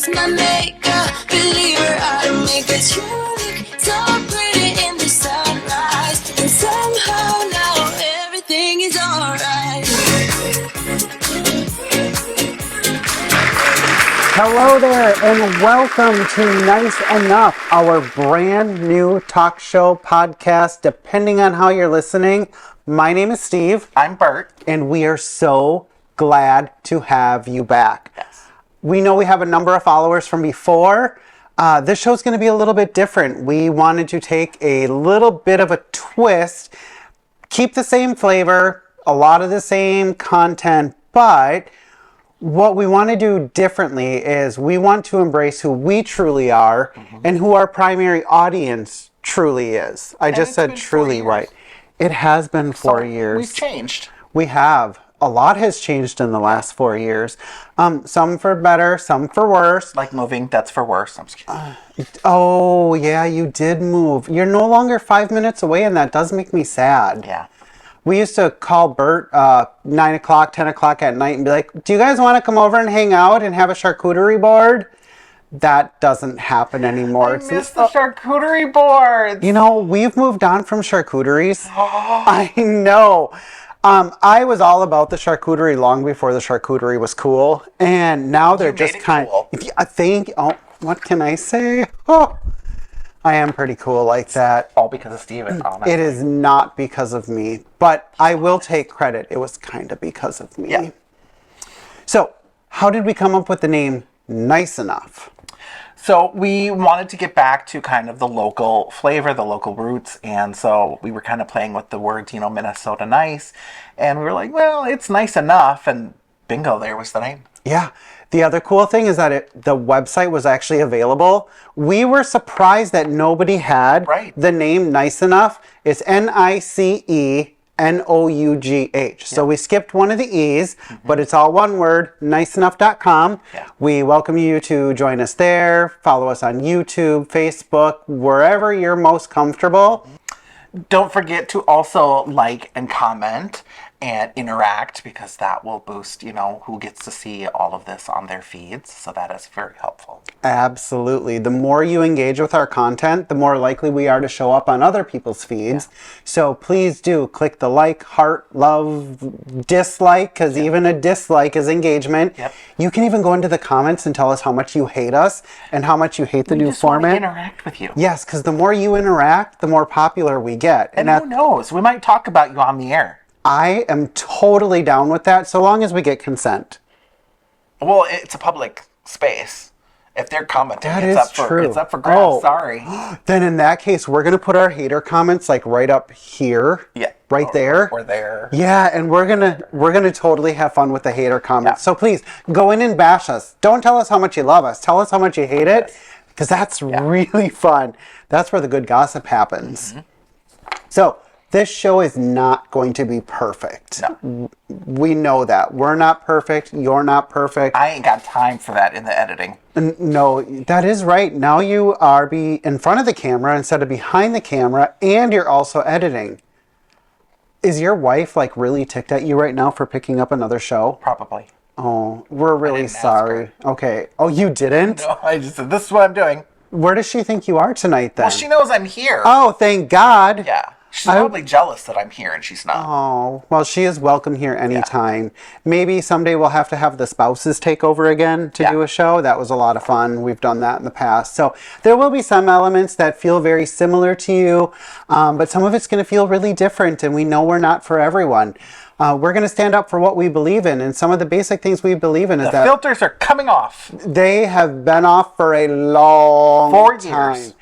lost my makeup. Believer, I make it. You look so pretty in the sunrise, and somehow now everything is alright. Hello there, and welcome to Nice Enough, our brand new talk show podcast, depending on how you're listening. My name is Steve. I'm Bert. And we are so glad to have you back. Yes. We know we have a number of followers from before. This show's going to be a little bit different. We wanted to take a little bit of a twist, keep the same flavor, a lot of the same content, but what we want to do differently is we want to embrace who we truly are and who our primary audience truly is. I just said truly right. It has been 4 years. We've changed. We have. A lot has changed in the last 4 years. Some for better, some for worse. Like moving, that's for worse. I'm just kidding. Oh, yeah, you did move. You're no longer 5 minutes away, and that does make me sad. Yeah. We used to call Bert 9 o'clock, 10 o'clock at night and be like, do you guys want to come over and hang out and have a charcuterie board? That doesn't happen anymore. I miss the charcuterie boards. You know, we've moved on from charcuteries. I know. I was all about the charcuterie long before the charcuterie was cool. And now they're just kind of... I think... Oh, what can I say? Oh, I am pretty cool like that. All because of Steven, honestly. It is not because of me, but I will take credit. It was kind of because of me. Yeah. So, how did we come up with the name Nice Enough? So we wanted to get back to kind of the local flavor, the local roots, and so we were kind of playing with the words, Minnesota nice, and we were like, well, it's nice enough, and bingo, there was the name. Yeah. The other cool thing is that the website was actually available. We were surprised that nobody had the name Nice Enough. It's NicEnough. So we skipped one of the E's, but it's all one word, niceenough.com. Yeah. We welcome you to join us there. Follow us on YouTube, Facebook, wherever you're most comfortable. Don't forget to also like and comment and interact, because that will boost, who gets to see all of this on their feeds. So that is very helpful. Absolutely. The more you engage with our content, the more likely we are to show up on other people's feeds. Yeah. So please do click the like, heart, love, dislike, because even a dislike is engagement. Yep. You can even go into the comments and tell us how much you hate us and how much you hate the new format. We just want to interact with you. Yes, because the more you interact, the more popular we get. And who knows? We might talk about you on the air. I am totally down with that, so long as we get consent. Well, it's a public space. If they're commenting, it's up for grabs. Sorry. Then in that case, we're gonna put our hater comments like right up here. Yeah. There. Or there. Yeah, and we're gonna totally have fun with the hater comments. Yeah. So please go in and bash us. Don't tell us how much you love us. Tell us how much you hate it, because that's really fun. That's where the good gossip happens. So this show is not going to be perfect. No. We know that. We're not perfect. You're not perfect. I ain't got time for that in the editing. No, that is right. Now you are in front of the camera instead of behind the camera, and you're also editing. Is your wife really ticked at you right now for picking up another show? Probably. Oh, we're really sorry. Okay. Oh, you didn't? No, I just said, this is what I'm doing. Where does she think you are tonight then? Well, she knows I'm here. Oh, thank God. Yeah. She's probably jealous that I'm here and she's not. Oh, well, she is welcome here anytime. Yeah. Maybe someday we'll have to have the spouses take over again to do a show. That was a lot of fun. We've done that in the past. So there will be some elements that feel very similar to you, but some of it's going to feel really different, and we know we're not for everyone. We're going to stand up for what we believe in, and some of the basic things we believe in is that... The filters are coming off. They have been off for a long 4 time. years.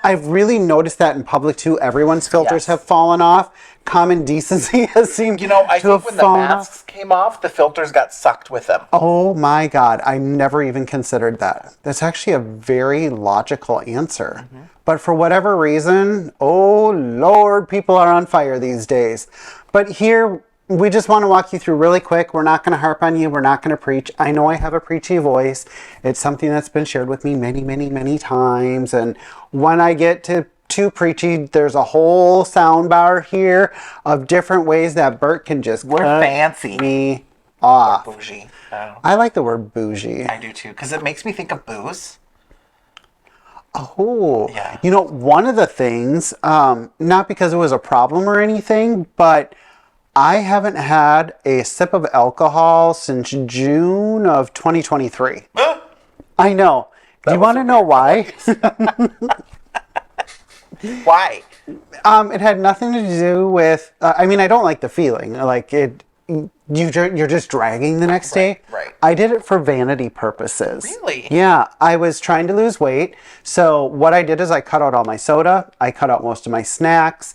I've really noticed that in public, too. Everyone's filters have fallen off. Common decency has seemed to have fallen off. I think when the masks came off, the filters got sucked with them. Oh, my God. I never even considered that. That's actually a very logical answer. But for whatever reason, oh, Lord, people are on fire these days. But here... we just want to walk you through really quick. We're not going to harp on you. We're not going to preach. I know I have a preachy voice. It's something that's been shared with me many, many, many times. And when I get to too preachy, there's a whole sound bar here of different ways that Bert can just fancy me off. Or bougie. I like the word bougie. I do too, because it makes me think of booze. Oh, Yeah. you know, one of the things, not because it was a problem or anything, but I haven't had a sip of alcohol since June of 2023. I know. Do you was want to a know why? Why? It had nothing to do with. I mean, I don't like the feeling. Like it, you're just dragging the next day. Right. I did it for vanity purposes. Really? Yeah, I was trying to lose weight. So what I did is I cut out all my soda. I cut out most of my snacks.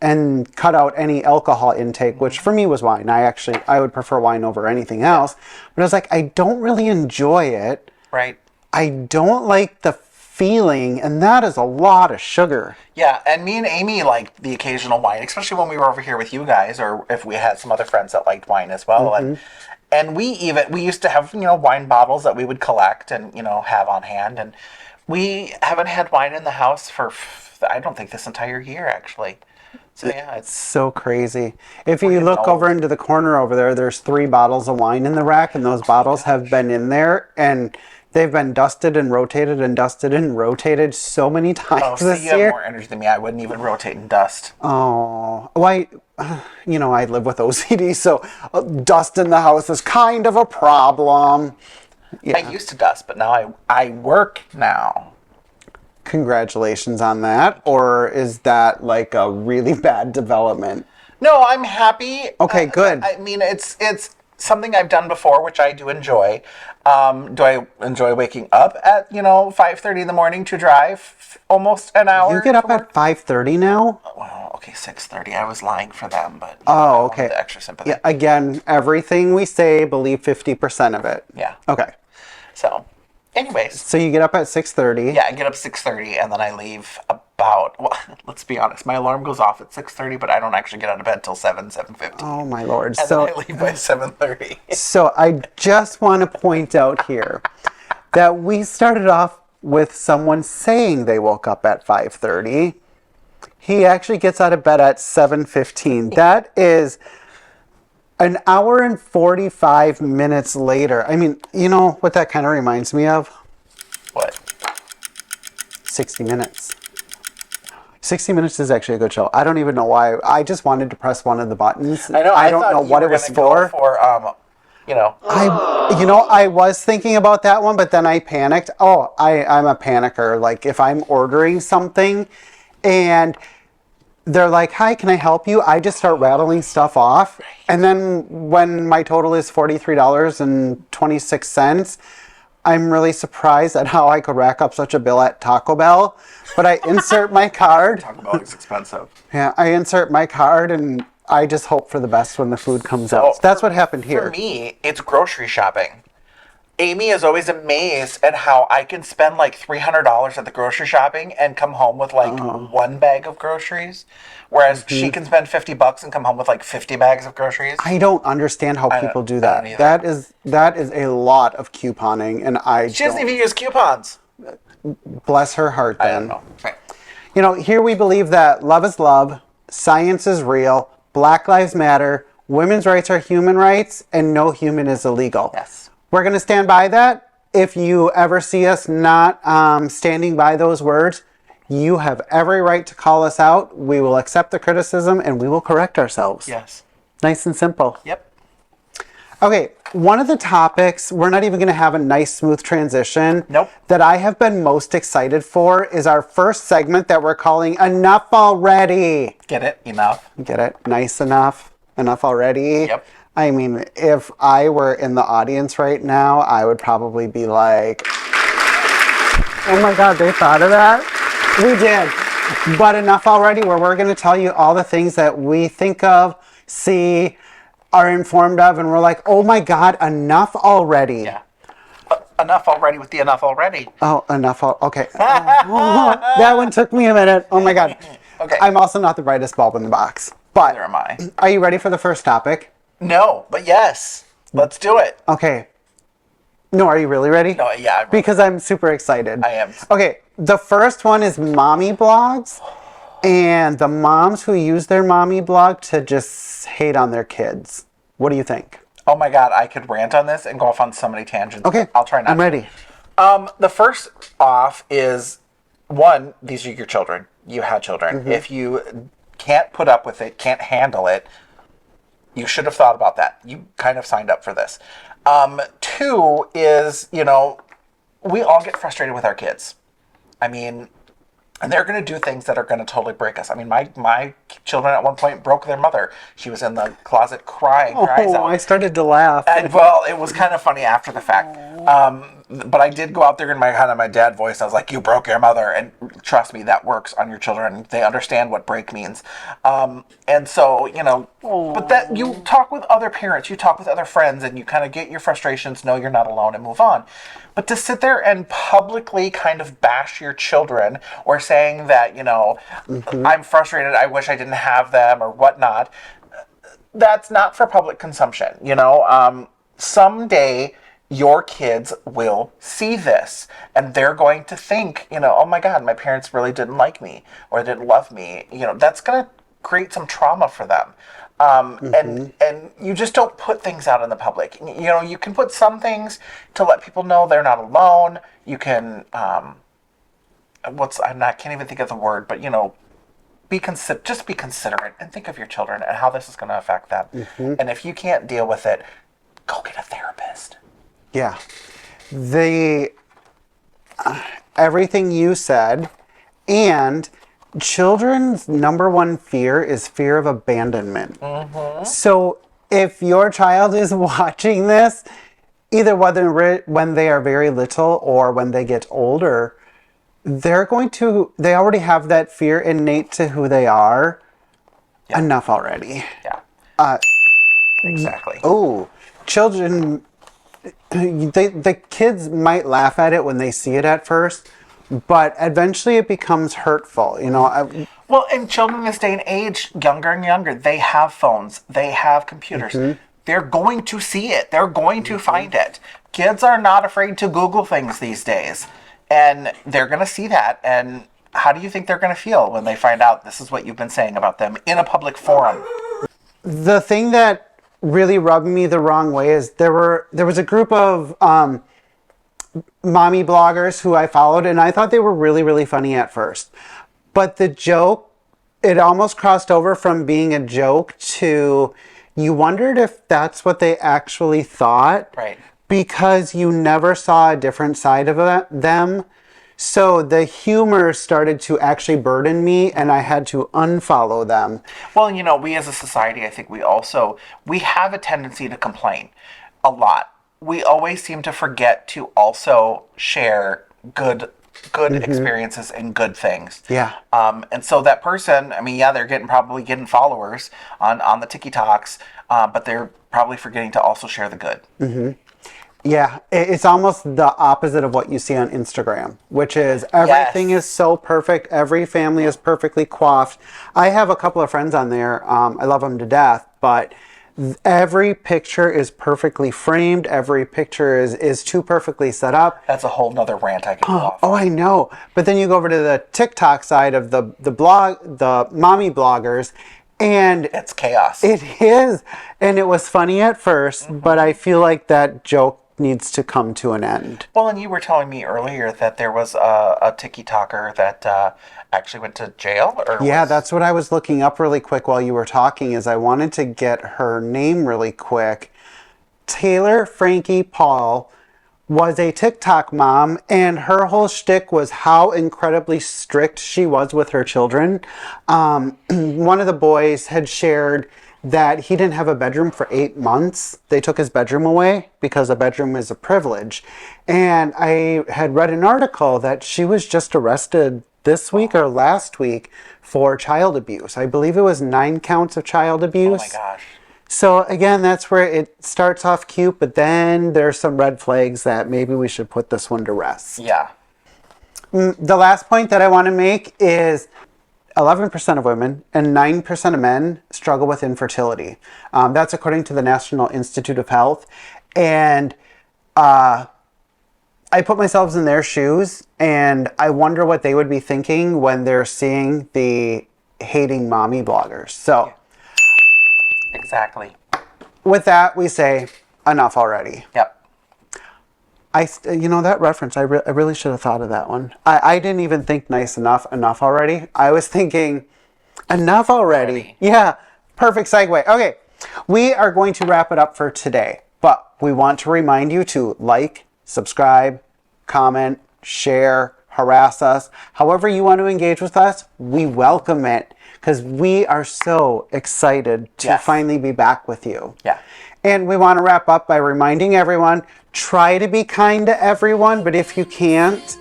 And cut out any alcohol intake, which for me was wine. I would prefer wine over anything else. But I was like, I don't really enjoy it. Right. I don't like the feeling, and that is a lot of sugar. Yeah, and me and Amy liked the occasional wine, especially when we were over here with you guys, or if we had some other friends that liked wine as well. And we used to have, wine bottles that we would collect and, have on hand. And we haven't had wine in the house for, I don't think, this entire year, actually. So yeah, it's So crazy. If you look over into the corner over there, there's 3 bottles of wine in the rack, and those bottles have been in there, and they've been dusted and rotated so many times so this you have year. more energy than me. I wouldn't even rotate in dust. Oh, why? I live with OCD, so dust in the house is kind of a problem. Yeah. I used to dust, but now I work now. Congratulations on that. Or is that like a really bad development? No, I'm happy. Okay, good. I mean, it's something I've done before, which I do enjoy. Do I enjoy waking up at 5:30 in the morning to drive almost an hour? You get up to work? at 5:30 now? Well, okay, 6:30. I was lying for them, but I Oh, wanted okay. the extra sympathy. Yeah, again, everything we say, believe 50% of it. Yeah. Okay. So, anyways, So you get up at 6:30. yeah, I get up 6:30 and then I leave about. Well, let's be honest. My alarm goes off at 6:30, but I don't actually get out of bed till 7:50. Oh my lord. And So then I leave by 7:30. So I just want to point out here that we started off with someone saying they woke up at 5:30. He actually gets out of bed at 7:15. That is an hour and 45 minutes later. I mean, you know what that kind of reminds me of? What? 60 Minutes. 60 Minutes is actually a good show. I don't even know why. I just wanted to press one of the buttons. I know. I don't thought know you what were it was gonna go for. I was thinking about that one, but then I panicked. Oh, I'm a panicker. Like if I'm ordering something and they're like, hi, can I help you? I just start rattling stuff off. And then when my total is $43.26, I'm really surprised at how I could rack up such a bill at Taco Bell. But I insert my card. Taco Bell is expensive. Yeah, I insert my card and I just hope for the best when the food comes out. That's what happened here. For me, it's grocery shopping. Amy is always amazed at how I can spend like $300 at the grocery shopping and come home with like one bag of groceries, whereas she can spend $50 and come home with like 50 bags of groceries. I don't understand how people do that. I don't either. That is a lot of couponing, and She doesn't even use coupons. bless her heart. Then I don't know. Right. Here we believe that love is love, science is real, Black Lives Matter, women's rights are human rights, and no human is illegal. Yes. We're going to stand by that. If you ever see us not standing by those words, you have every right to call us out. We will accept the criticism and we will correct ourselves. Yes. Nice and simple. Yep. Okay, one of the topics, we're not even going to have a nice smooth transition. Nope. That I have been most excited for is our first segment that we're calling Enough Already. Get it? Enough. Get it? Nice enough? Enough already? Yep. I mean, if I were in the audience right now, I would probably be like, oh my God, they thought of that? We did. But enough already, where we're going to tell you all the things that we think of, see, are informed of, and we're like, oh my God, enough already. Yeah. Enough already with the enough already. Oh, enough. Okay. That one took me a minute. Oh my God. Okay. I'm also not the brightest bulb in the box. But Neither am I. Are you ready for the first topic? No, but yes. Let's do it. Okay. No, are you really ready? No, yeah. I'm ready. Because I'm super excited. I am. Okay, the first one is mommy blogs. And the moms who use their mommy blog to just hate on their kids. What do you think? Oh my God, I could rant on this and go off on so many tangents. Okay, I'll try not I'm to. ready. The first off is one, these are your children. You had children. If you can't put up with it, can't handle it, you should have thought about that. You kind of signed up for this. Two is, we all get frustrated with our kids. I mean, and they're going to do things that are going to totally break us. I mean, my children at one point broke their mother. She was in the closet crying, cries Oh, out. I started to laugh. And, well, it was kind of funny after the fact. But I did go out there in my dad voice. I was like, "You broke your mother," and trust me, that works on your children. They understand what break means. And so, but that you talk with other parents, you talk with other friends, and you kind of get your frustrations, know you're not alone, and move on. But to sit there and publicly kind of bash your children, or saying that, I'm frustrated, I wish I didn't have them, or whatnot, that's not for public consumption. Someday your kids will see this and they're going to think, oh my God, my parents really didn't like me or didn't love me. That's going to create some trauma for them. And you just don't put things out in the public. You can put some things to let people know they're not alone. You can, can't even think of the word, but just be considerate and think of your children and how this is going to affect them. And if you can't deal with it, go get a therapist. Yeah. Everything you said, and children's number one fear is fear of abandonment. So if your child is watching this, either when they are very little or when they get older, they already have that fear innate to who they are. Yeah. Enough already. Yeah. Exactly. Oh, children, the kids might laugh at it when they see it at first, but eventually it becomes hurtful. Well, and children in this day and age, younger and younger, they have phones, they have computers. They're going to see it. They're going to find it. Kids are not afraid to Google things these days. And they're going to see that. And how do you think they're going to feel when they find out this is what you've been saying about them in a public forum? The thing that really rubbed me the wrong way is there was a group of mommy bloggers who I followed, and I thought they were really, really funny at first. But the joke, it almost crossed over from being a joke to you wondered if that's what they actually thought. Right. Because you never saw a different side of them. So the humor started to actually burden me, and I had to unfollow them. Well, we as a society, I think we have a tendency to complain a lot. We always seem to forget to also share good experiences and good things. Yeah. And so that person, they're probably getting followers on the TikToks, but they're probably forgetting to also share the good. Yeah, it's almost the opposite of what you see on Instagram, which is everything is so perfect. Every family is perfectly coiffed. I have a couple of friends on there. I love them to death, but every picture is perfectly framed. Every picture is too perfectly set up. That's a whole nother rant I could go off. Oh, I know. But then you go over to the TikTok side of the mommy bloggers, and it's chaos. It is. And it was funny at first, but I feel like that joke needs to come to an end. Well, and you were telling me earlier that there was a TikToker that actually went to jail? That's what I was looking up really quick while you were talking, is I wanted to get her name really quick. Taylor Frankie Paul was a TikTok mom, and her whole shtick was how incredibly strict she was with her children. One of the boys had shared that he didn't have a bedroom for 8 months. They took his bedroom away because a bedroom is a privilege. And I had read an article that she was just arrested this week or last week for child abuse. I believe it was 9 counts of child abuse. Oh my gosh. So again, that's where it starts off cute, but then there's some red flags that maybe we should put this one to rest. Yeah. The last point that I want to make is 11% of women and 9% of men struggle with infertility. That's according to the National Institute of Health. And I put myself in their shoes, and I wonder what they would be thinking when they're seeing the hating mommy bloggers. So, exactly. with that, we say enough already. Yep. That reference, I really should have thought of that one. I didn't even think nice enough already. I was thinking enough already. Yeah, perfect segue. Okay, we are going to wrap it up for today, but we want to remind you to like, subscribe, comment, share, harass us. However you want to engage with us, we welcome it because we are so excited to finally be back with you. Yeah. And we want to wrap up by reminding everyone, try to be kind to everyone, but if you can't,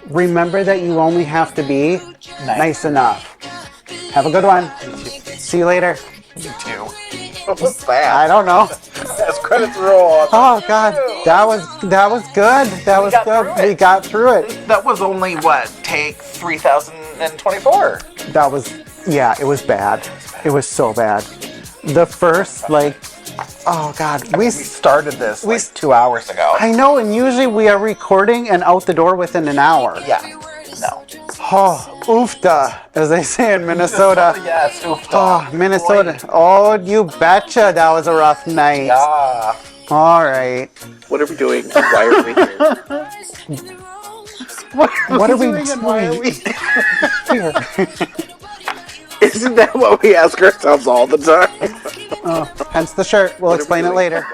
remember that you only have to be nice enough. Have a good one. See you later. You too. What was that? I don't know. As credits roll. Oh God, that was good. That was good. We got through it. That was only take 3024. That was it was bad. It was so bad. The first oh God, we started this 2 hours ago. I know, and usually we are recording and out the door within an hour. Yeah. No. Oh, oofta, as they say in Minnesota. Yes, oofta. Oh, Minnesota. Boy. Oh, you betcha that was a rough night. Yeah. All right. What are we doing? Why are we here? What are we doing? Why are we Here. Isn't that what we ask ourselves all the time? Hence the shirt. We'll explain it later.